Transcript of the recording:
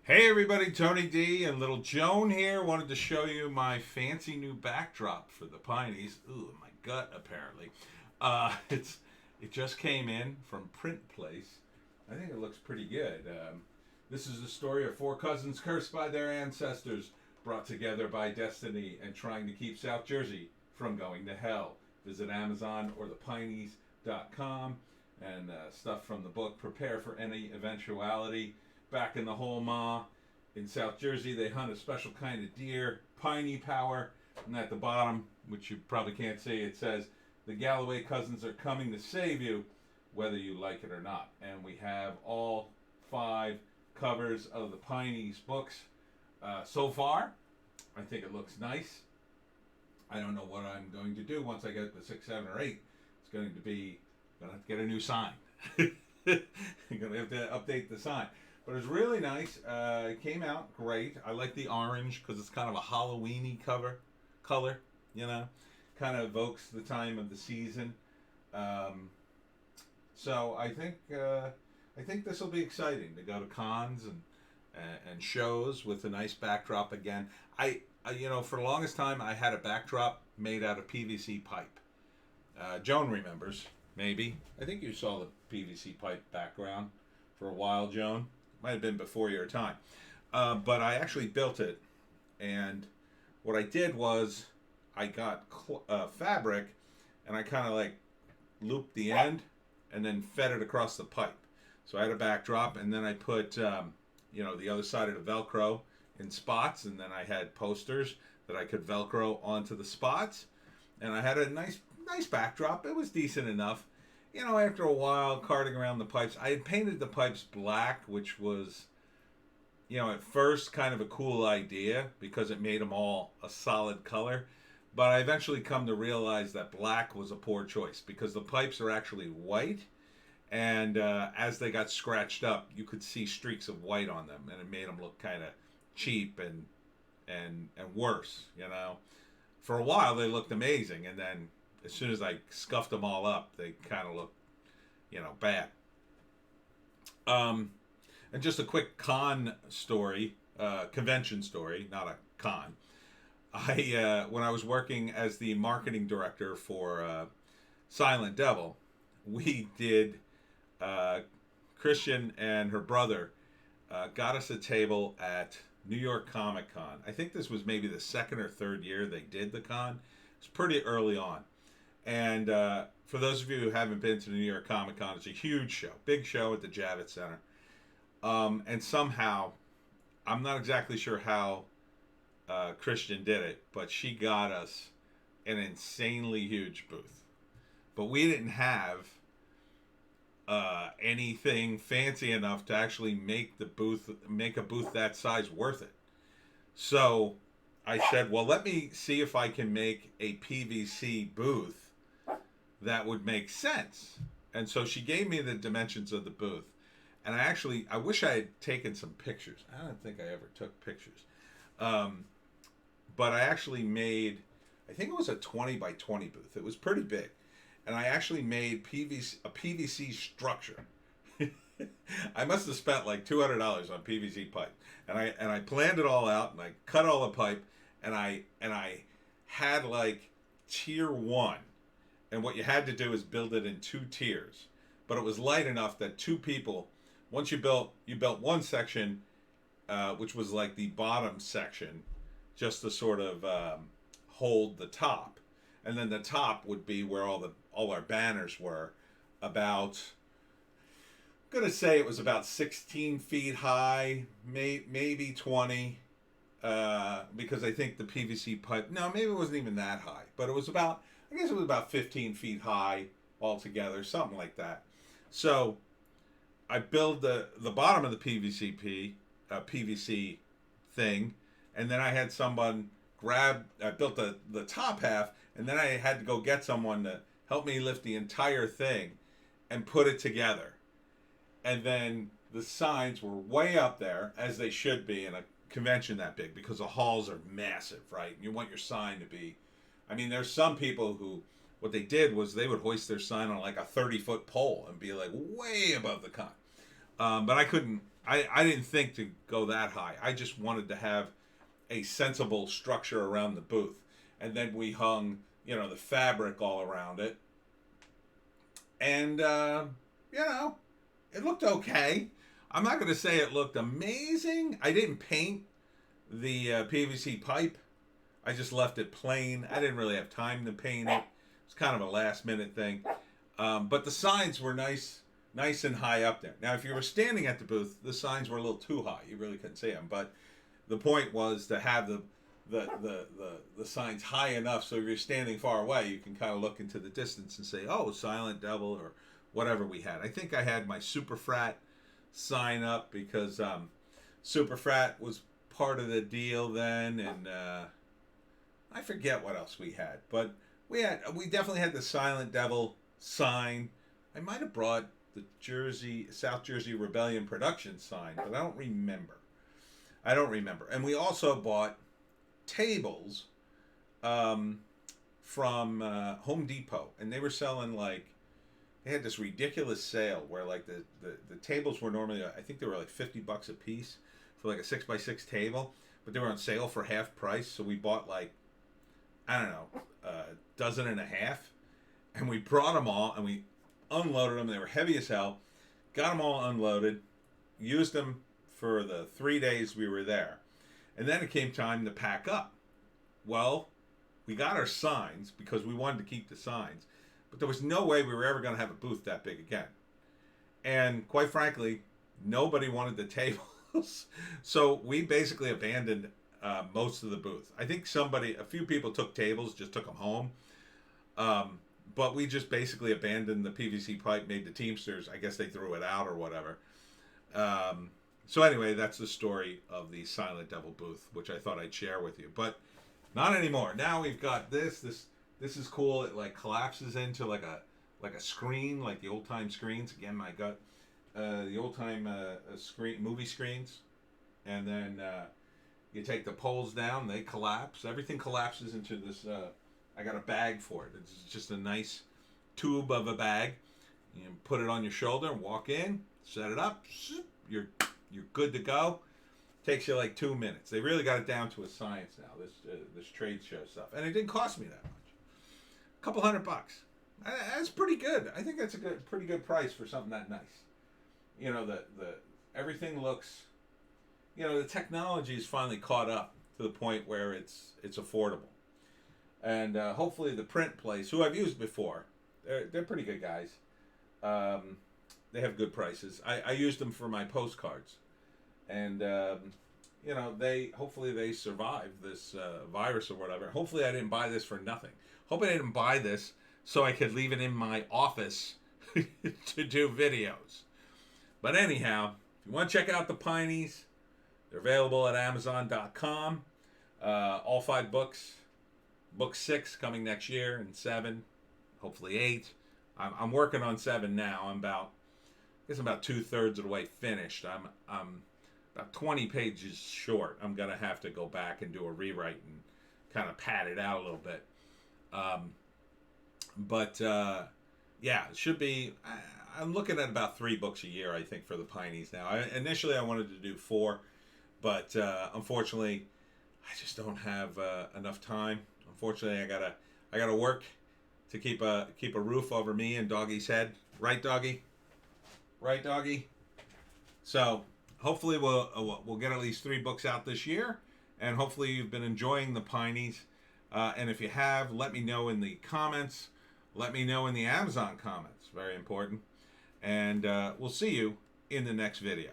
Hey everybody, Tony D and little Joan here. Wanted to show you my fancy new backdrop for the Pineys. Ooh, my gut apparently. It just came in from Print Place. I think it looks pretty good. This is the story of four cousins cursed by their ancestors, brought together by destiny, and trying to keep South Jersey from going to hell. Visit Amazon or thepineys.com and stuff from the book. Prepare for any eventuality. Back in the whole ma in South Jersey, they hunt a special kind of deer, Piney power. And at the bottom, which you probably can't see, it says, the Galloway cousins are coming to save you, whether you like it or not. And we have all five covers of the Pineys books so far. I think it looks nice. I don't know what I'm going to do once I get the 6, 7, or 8. It's going to be, I'm going to have to get a new sign. I'm going to have to update the sign. But it's really nice. It came out great. I like the orange because it's kind of a Halloween-y color, you know. Kind of evokes the time of the season. So I think this will be exciting to go to cons and shows with a nice backdrop again. I for the longest time I had a backdrop made out of PVC pipe. Joan remembers, maybe. I think you saw the PVC pipe background for a while, Joan. Might have been before your time. But I actually built it. And what I did was I got fabric and I kind of like looped the end and then fed it across the pipe. So I had a backdrop and then I put, the other side of the Velcro in spots. And then I had posters that I could Velcro onto the spots. And I had a nice backdrop. It was decent enough. After a while carting around the pipes, I had painted the pipes black, which was, at first kind of a cool idea because it made them all a solid color. But I eventually come to realize that black was a poor choice because the pipes are actually white. And as they got scratched up, you could see streaks of white on them. And it made them look kind of cheap and worse, For a while, they looked amazing. And then as soon as I scuffed them all up, they kind of looked, bad. And just a quick con story, convention story, not a con. When I was working as the marketing director for Silent Devil, we did, Christian and her brother got us a table at New York Comic Con. I think this was maybe the second or third year they did the con. It's pretty early on. And for those of you who haven't been to the New York Comic Con, it's a huge show, big show at the Javits Center. And somehow, I'm not exactly sure how Christian did it, but she got us an insanely huge booth. But we didn't have anything fancy enough to actually make a booth that size worth it. So I said, well, let me see if I can make a PVC booth that would make sense. And so she gave me the dimensions of the booth. And I wish I had taken some pictures. I don't think I ever took pictures. But I actually made, I think it was a 20 by 20 booth. It was pretty big. And I actually made a PVC structure. I must have spent like $200 on PVC pipe. And I planned it all out and I cut all the pipe and I had like tier 1. And what you had to do is build it in 2 tiers. But it was light enough that 2 people, once you built one section, which was like the bottom section, just to sort of hold the top. And then the top would be where all our banners were, about, I'm going to say it was about 16 feet high, maybe 20, because I think the PVC pipe, no, maybe it wasn't even that high, but it was about, I guess it was about 15 feet high altogether, something like that. So I build the bottom of the PVC thing, and then I had someone I built the top half, and then I had to go get someone to help me lift the entire thing and put it together. And then the signs were way up there, as they should be in a convention that big, because the halls are massive, right? You want your sign to be, there's some people who, what they did was they would hoist their sign on like a 30-foot pole and be like way above the con. But I couldn't I didn't think to go that high. I just wanted to have a sensible structure around the booth. And then we hung, the fabric all around it. And, it looked okay. I'm not going to say it looked amazing. I didn't paint the PVC pipe. I just left it plain. I didn't really have time to paint it. It's kind of a last minute thing. But the signs were nice and high up there. Now, if you were standing at the booth, the signs were a little too high. You really couldn't see them. But the point was to have the signs high enough so if you're standing far away, you can kind of look into the distance and say, oh, Silent Devil or whatever we had. I think I had my Super Frat sign up because Super Frat was part of the deal then, and I forget what else we had. But we definitely had the Silent Devil sign. I might have brought the South Jersey Rebellion production sign, but I don't remember. And we also bought tables from Home Depot, and they were selling they had this ridiculous sale where the tables were normally, I think they were like $50 a piece for like a 6x6 table, but they were on sale for half price. So we bought I don't know, a dozen and a half, and we brought them all and we unloaded them. They were heavy as hell. Got them all unloaded, used them for the 3 days we were there. And then it came time to pack up. Well, we got our signs because we wanted to keep the signs, but there was no way we were ever going to have a booth that big again. And quite frankly, nobody wanted the tables. So we basically abandoned most of the booth. I think a few people took tables, just took them home. But we just basically abandoned the PVC pipe, made the Teamsters. I guess they threw it out or whatever. So anyway, that's the story of the Silent Devil booth, which I thought I'd share with you. But not anymore. Now we've got this. This is cool. It collapses into like a screen, like the old time screens. Again, I got the old time movie screens, and then you take the poles down, they collapse. Everything collapses into this. I got a bag for it. It's just a nice tube of a bag. You put it on your shoulder, walk in, set it up. You're good to go. Takes you like 2 minutes. They really got it down to a science now. This trade show stuff, and it didn't cost me that much. A couple $100. That's pretty good. I think that's pretty good price for something that nice. The everything looks. The technology is finally caught up to the point where it's affordable. And hopefully the print place, who I've used before, they're pretty good guys. They have good prices. I used them for my postcards, and hopefully they survived this virus or whatever. Hopefully I didn't buy this for nothing. Hope I didn't buy this so I could leave it in my office to do videos. But anyhow, if you want to check out the Pineys, they're available at Amazon.com. All 5 books. Book 6 coming next year, and 7, hopefully 8. I'm working on 7 now. I'm about 2/3 of the way finished. I'm about 20 pages short. I'm gonna have to go back and do a rewrite and kind of pad it out a little bit. Yeah, it should be. I'm looking at about 3 books a year, I think, for the Pineys now. Initially I wanted to do 4, but unfortunately, I just don't have enough time. Unfortunately, I gotta work to keep a roof over me and Doggy's head. Right, Doggy? Right, Doggy? So hopefully we'll get at least 3 books out this year, and hopefully you've been enjoying the Pineys. And if you have, let me know in the comments. Let me know in the Amazon comments. Very important. And we'll see you in the next video.